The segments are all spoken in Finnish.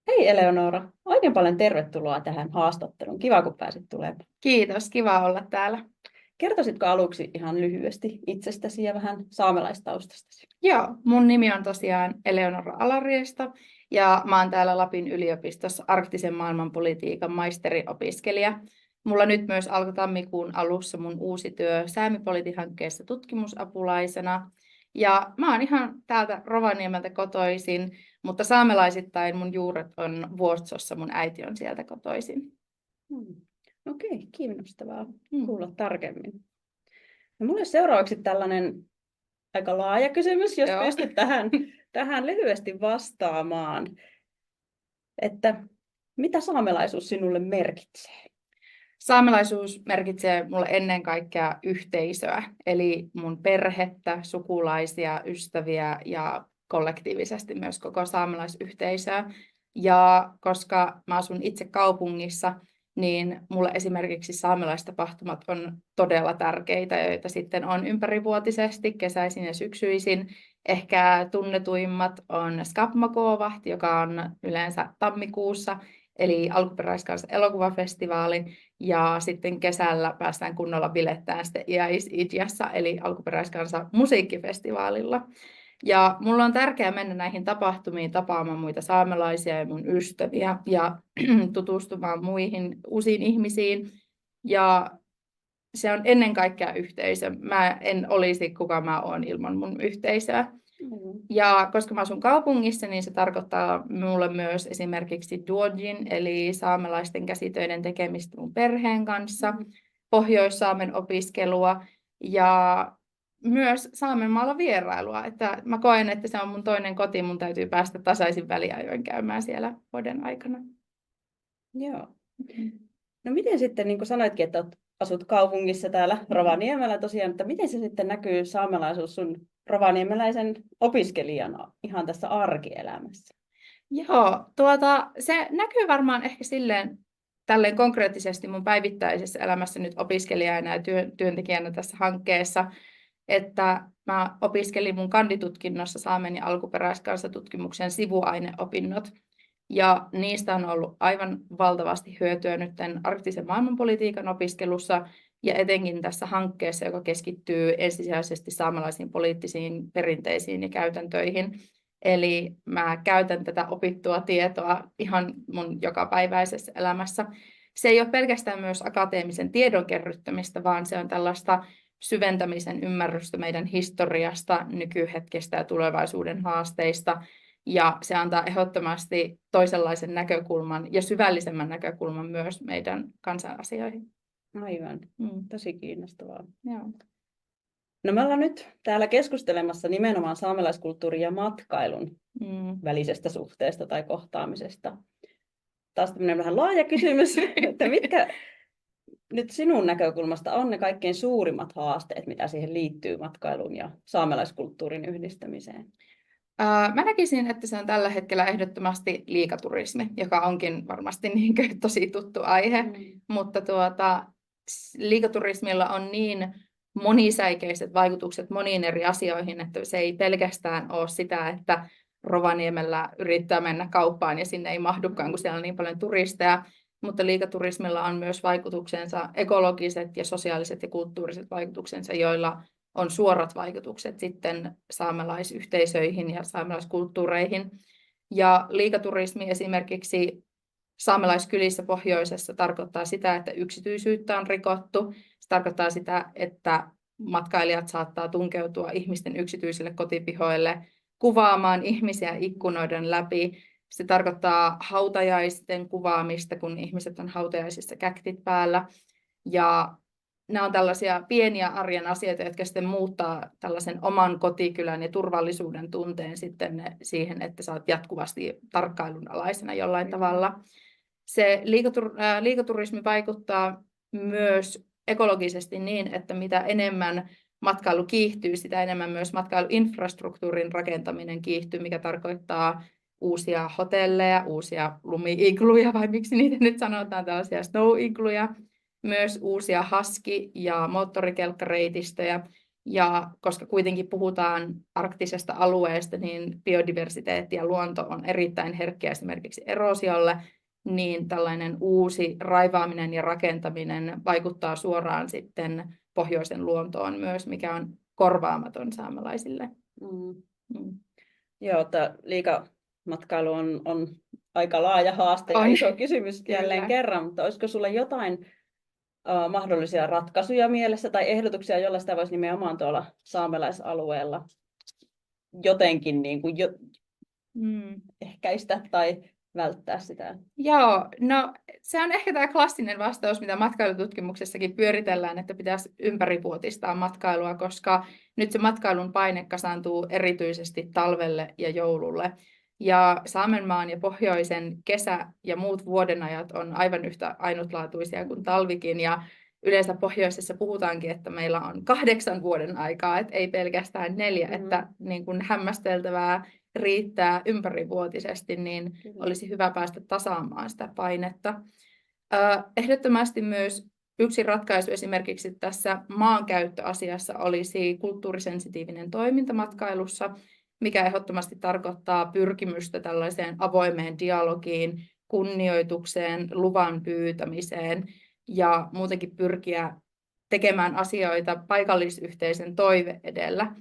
Hei Eleonora, oikein paljon tervetuloa tähän haastatteluun. Kiva, kun pääsit tulemaan. Kiitos, kiva olla täällä. Kertoisitko aluksi ihan lyhyesti itsestäsi ja vähän saamelaistaustastasi? Joo, mun nimi on tosiaan Eleonora Alariesta ja mä oon täällä Lapin yliopistossa arktisen maailmanpolitiikan maisteriopiskelija. Mulla nyt myös alkoi tammikuun alussa mun uusi työ Säämipoliti-hankkeessa tutkimusapulaisena. Ja mä oon ihan täältä Rovaniemeltä kotoisin, mutta saamelaisittain mun juuret on Vuotsossa, mun äiti on sieltä kotoisin. Okei, kiinnostavaa kuulla tarkemmin. No, mulle seuraavaksi tällainen aika laaja kysymys, jos Joo. pystyt tähän lyhyesti vastaamaan. Että mitä saamelaisuus sinulle merkitsee? Saamelaisuus merkitsee mulle ennen kaikkea yhteisöä, eli mun perhettä, sukulaisia, ystäviä ja kollektiivisesti myös koko saamelaisyhteisöä. Ja koska mä asun itse kaupungissa, niin mulle esimerkiksi saamelaistapahtumat on todella tärkeitä, joita sitten on ympärivuotisesti, kesäisin ja syksyisin. Ehkä tunnetuimmat on Skapmakoovat, joka on yleensä tammikuussa, eli alkuperäiskansa elokuvafestivaali, ja sitten kesällä päästään kunnolla bilettämään sitten Iäis-Idjassa, eli alkuperäiskansa musiikkifestivaalilla. Ja mulla on tärkeää mennä näihin tapahtumiin tapaamaan muita saamelaisia ja mun ystäviä ja tutustumaan muihin uusiin ihmisiin. Ja se on ennen kaikkea yhteisö. Mä en olisi kuka mä oon ilman mun yhteisöä. Ja koska mä asun kaupungissa, niin se tarkoittaa mulle myös esimerkiksi duodjin, eli saamelaisten käsitöiden tekemistä mun perheen kanssa, Pohjois-Saamen opiskelua ja myös Saamenmaalla vierailua. Että mä koen, että se on mun toinen koti, mun täytyy päästä tasaisin väliajoin käymään siellä vuoden aikana. Joo. No miten sitten, niin kuin sanoitkin, että asut kaupungissa täällä Rovaniemellä tosiaan, että miten se sitten näkyy saamelaisuus sun rovaniemeläisen opiskelijana ihan tässä arkielämässä? Joo, se näkyy varmaan ehkä tälleen konkreettisesti mun päivittäisessä elämässä nyt opiskelijana ja työntekijänä tässä hankkeessa, että mä opiskelin mun kanditutkinnossa saamen ja alkuperäiskansatutkimuksen sivuaineopinnot. Ja niistä on ollut aivan valtavasti hyötyä nyt tämän arktisen maailmanpolitiikan opiskelussa ja etenkin tässä hankkeessa, joka keskittyy ensisijaisesti saamelaisiin poliittisiin perinteisiin ja käytäntöihin. Eli mä käytän tätä opittua tietoa ihan mun jokapäiväisessä elämässä. Se ei ole pelkästään myös akateemisen tiedon kerryttämistä, vaan se on tällaista syventämisen ymmärrystä meidän historiasta, nykyhetkestä ja tulevaisuuden haasteista. Ja se antaa ehdottomasti toisenlaisen näkökulman ja syvällisemmän näkökulman myös meidän kansan asioihin. Aivan, tosi kiinnostavaa. Joo. No me ollaan nyt täällä keskustelemassa nimenomaan saamelaiskulttuurin ja matkailun välisestä suhteesta tai kohtaamisesta. Taas tämmöinen vähän laaja kysymys, että mitkä nyt sinun näkökulmasta on ne kaikkein suurimmat haasteet, mitä siihen liittyy matkailun ja saamelaiskulttuurin yhdistämiseen? Mä näkisin, että se on tällä hetkellä ehdottomasti liikaturismi, joka onkin varmasti tosi tuttu aihe, mutta liikaturismilla on niin monisäikeiset vaikutukset moniin eri asioihin, että se ei pelkästään ole sitä, että Rovaniemellä yrittää mennä kauppaan ja sinne ei mahdukaan, kun siellä on niin paljon turisteja, mutta liikaturismilla on myös vaikutuksensa ekologiset ja sosiaaliset ja kulttuuriset vaikutuksensa, joilla on suorat vaikutukset sitten saamelaisyhteisöihin ja saamelaiskulttuureihin. Ja liikaturismi esimerkiksi saamelaiskylissä pohjoisessa tarkoittaa sitä, että yksityisyyttä on rikottu. Se tarkoittaa sitä, että matkailijat saattaa tunkeutua ihmisten yksityisille kotipihoille kuvaamaan ihmisiä ikkunoiden läpi. Se tarkoittaa hautajaisten kuvaamista, kun ihmiset on hautajaisissa käktit päällä. Ja nämä on tällaisia pieniä arjen asioita, jotka sitten muuttaa tällaisen oman kotikylän ja turvallisuuden tunteen sitten siihen, että sä oot jatkuvasti tarkkailun alaisena jollain tavalla. Se liikaturismi vaikuttaa myös ekologisesti niin, että mitä enemmän matkailu kiihtyy, sitä enemmän myös matkailuinfrastruktuurin rakentaminen kiihtyy, mikä tarkoittaa uusia hotelleja, uusia lumi-igluja, vai miksi niitä nyt sanotaan, tällaisia snow-igluja, myös uusia haski- ja moottorikelkkareitistöjä, Ja koska kuitenkin puhutaan arktisesta alueesta, niin biodiversiteetti ja luonto on erittäin herkkiä esimerkiksi eroosiolle, niin tällainen uusi raivaaminen ja rakentaminen vaikuttaa suoraan sitten pohjoisen luontoon myös, mikä on korvaamaton saamelaisille. Joo, että liikamatkailu on aika laaja haaste ja iso kysymys jälleen kerran, mutta olisiko sulla jotain mahdollisia ratkaisuja mielessä tai ehdotuksia, joilla sitä voisi nimenomaan tuolla saamelaisalueella jotenkin niin kuin ehkäistä tai välttää sitä? Joo, no se on ehkä tämä klassinen vastaus, mitä matkailututkimuksessakin pyöritellään, että pitäisi ympärivuotistaa matkailua, koska nyt se matkailun paine kasaantuu erityisesti talvelle ja joululle. Ja Saamenmaan ja pohjoisen kesä ja muut vuodenajat on aivan yhtä ainutlaatuisia kuin talvikin. Ja yleensä pohjoisessa puhutaankin, että meillä on 8 vuoden aikaa, että ei pelkästään 4, että niin kuin hämmästeltävää riittää ympärivuotisesti, niin olisi hyvä päästä tasaamaan sitä painetta. Ehdottomasti myös yksi ratkaisu esimerkiksi tässä maankäyttöasiassa olisi kulttuurisensitiivinen toiminta matkailussa, mikä ehdottomasti tarkoittaa pyrkimystä tällaiseen avoimeen dialogiin, kunnioitukseen, luvan pyytämiseen ja muutenkin pyrkiä tekemään asioita paikallisyhteisön toive edellä.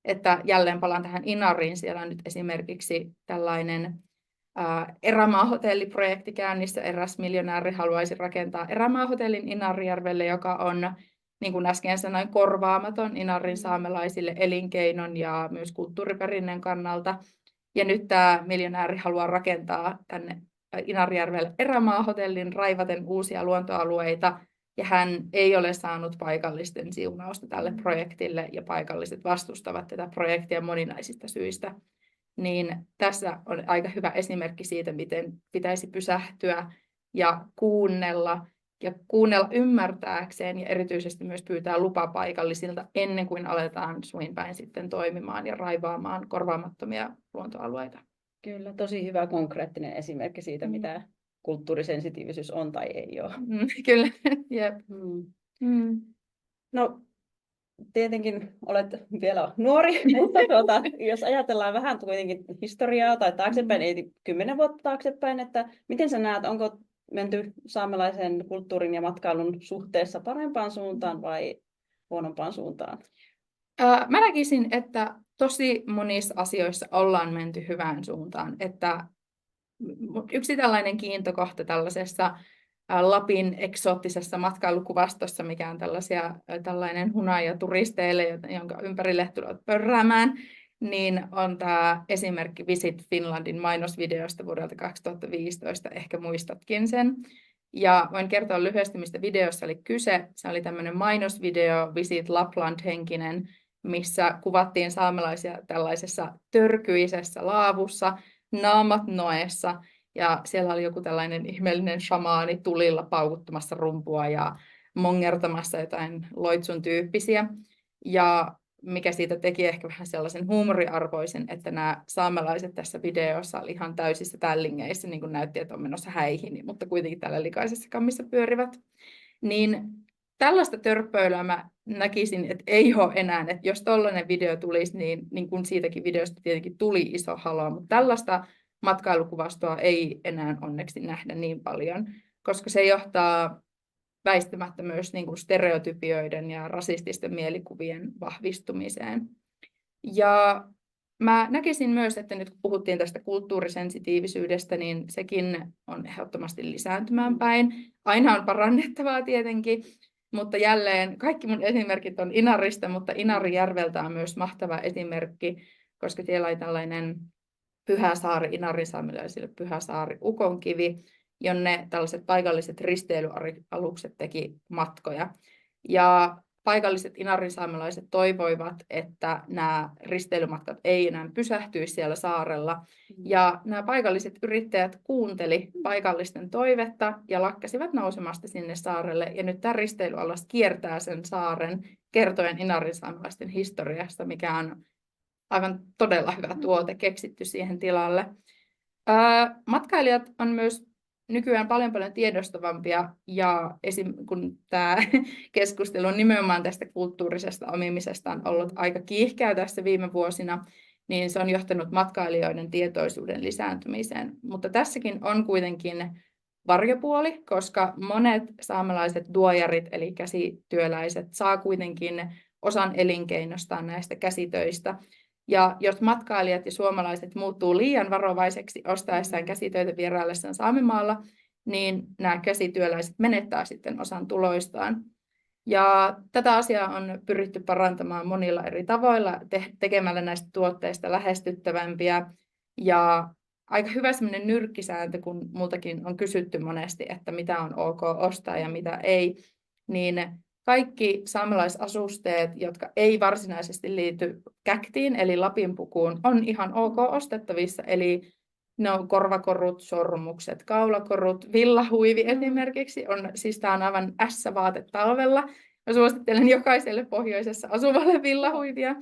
Että jälleen palaan tähän Inariin, siellä on nyt esimerkiksi tällainen erämaahotelliprojekti käynnissä. Eräs miljonääri haluaisi rakentaa erämaahotellin Inarijärvelle, joka on, niin kuin äsken sanoin, korvaamaton Inarin saamelaisille elinkeinon ja myös kulttuuriperinnön kannalta. Ja nyt tämä miljonääri haluaa rakentaa tänne Inarijärvelle erämaahotellin raivaten uusia luontoalueita, ja hän ei ole saanut paikallisten siunausta tälle projektille, ja paikalliset vastustavat tätä projektia moninaisista syistä. Niin tässä on aika hyvä esimerkki siitä, miten pitäisi pysähtyä ja kuunnella ymmärtääkseen, ja erityisesti myös pyytää lupa paikallisilta ennen kuin aletaan suin päin sitten toimimaan ja raivaamaan korvaamattomia luontoalueita. Kyllä, tosi hyvä konkreettinen esimerkki siitä, mitä kulttuurisensitiivisyys on tai ei ole. Kyllä, jep. No, tietenkin olet vielä nuori, mutta jos ajatellaan vähän kuitenkin historiaa tai taaksepäin, ei 10 vuotta taaksepäin, että miten sä näet, onko menty saamelaisen kulttuurin ja matkailun suhteessa parempaan suuntaan vai huonompaan suuntaan? Mä näkisin, että tosi monissa asioissa ollaan menty hyvään suuntaan. Että yksi tällainen kiintokohta tällaisessa Lapin eksoottisessa matkailukuvastossa, mikä on tällainen hunaja turisteille, jonka ympärille tulevat pörräämään, niin on tämä esimerkki Visit Finlandin mainosvideosta vuodelta 2015, ehkä muistatkin sen. Ja voin kertoa lyhyesti, mistä videossa oli kyse. Se oli tämmöinen mainosvideo Visit Lapland-henkinen, missä kuvattiin saamelaisia tällaisessa törkyisessä laavussa, naamat noessa, ja siellä oli joku tällainen ihmeellinen shamaani tulilla paukuttamassa rumpua ja mongertamassa jotain loitsun tyyppisiä. Ja mikä siitä teki ehkä vähän sellaisen huumoriarvoisen, että nämä saamelaiset tässä videossa oli ihan täysissä tällingeissä, niin kuin näytti, että on menossa häihin, mutta kuitenkin täällä likaisessa kammissa pyörivät. Niin tällaista törppöilyä mä näkisin, että ei ole enää, että jos tollainen video tulisi, niin kun siitäkin videosta tietenkin tuli iso haloo, mutta tällaista matkailukuvastoa ei enää onneksi nähdä niin paljon, koska se johtaa väistämättä myös niin kuin stereotypioiden ja rasististen mielikuvien vahvistumiseen. Ja mä näkisin myös, että nyt kun puhuttiin tästä kulttuurisensitiivisyydestä, niin sekin on ehdottomasti lisääntymään päin. Aina on parannettavaa tietenkin, mutta jälleen kaikki mun esimerkit on Inarista, mutta Inarijärveltä on myös mahtava esimerkki, koska siellä oli tällainen Pyhäsaari, inarisaamelaisille Pyhäsaari Ukonkivi, jonne tällaiset paikalliset risteilyalukset teki matkoja. Ja paikalliset inarisaamelaiset toivoivat, että nämä risteilymatkat ei enää pysähtyisi siellä saarella. Ja nämä paikalliset yrittäjät kuunteli paikallisten toivetta ja lakkasivat nousemasta sinne saarelle. Ja nyt tämä risteilyalas kiertää sen saaren kertoen inarisaamelaisten historiasta, mikä on aivan todella hyvä tuote keksitty siihen tilalle. Matkailijat on myös nykyään paljon tiedostavampia, ja esim. Kun tämä keskustelu on nimenomaan tästä kulttuurisesta omimisesta on ollut aika kiihkeä tässä viime vuosina, niin se on johtanut matkailijoiden tietoisuuden lisääntymiseen. Mutta tässäkin on kuitenkin varjopuoli, koska monet saamelaiset duojarit, eli käsityöläiset, saa kuitenkin osan elinkeinostaan näistä käsitöistä. Ja jos matkailijat ja suomalaiset muuttuu liian varovaiseksi ostaessaan käsitöitä vieraillessaan Saamenmaalla, niin nämä käsityöläiset menettää sitten osan tuloistaan. Ja tätä asiaa on pyritty parantamaan monilla eri tavoilla, tekemällä näistä tuotteista lähestyttävämpiä. Ja aika hyvä semmoinen nyrkkisääntö, kun multakin on kysytty monesti, että mitä on ok ostaa ja mitä ei, niin kaikki saamelaisasusteet, jotka ei varsinaisesti liity käktiin, eli lapinpukuun, on ihan ok ostettavissa. Eli ne on korvakorut, sormukset, kaulakorut, villahuivi esimerkiksi. Siis tämä on aivan ässä-vaate talvella. Mä suosittelen jokaiselle pohjoisessa asuvalle villahuivia.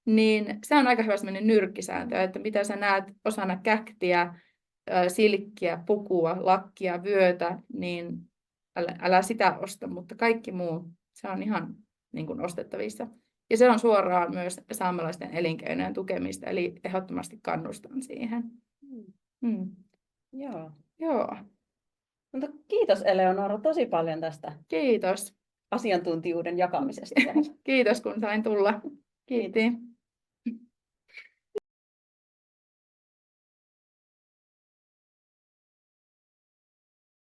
Niin se on aika hyvä sellainen nyrkkisääntö, että mitä sä näet osana käktiä, silkkiä, pukua, lakkia, vyötä, niin älä sitä osta, mutta kaikki muu, se on ihan niin kuin ostettavissa. Ja se on suoraan myös saamelaisten elinkeinojen tukemista, eli ehdottomasti kannustan siihen. Joo. Joo. Mutta kiitos Eleonora tosi paljon tästä Kiitos. asiantuntijuuden jakamisesta. Kiitos kun sain tulla. Kiitos.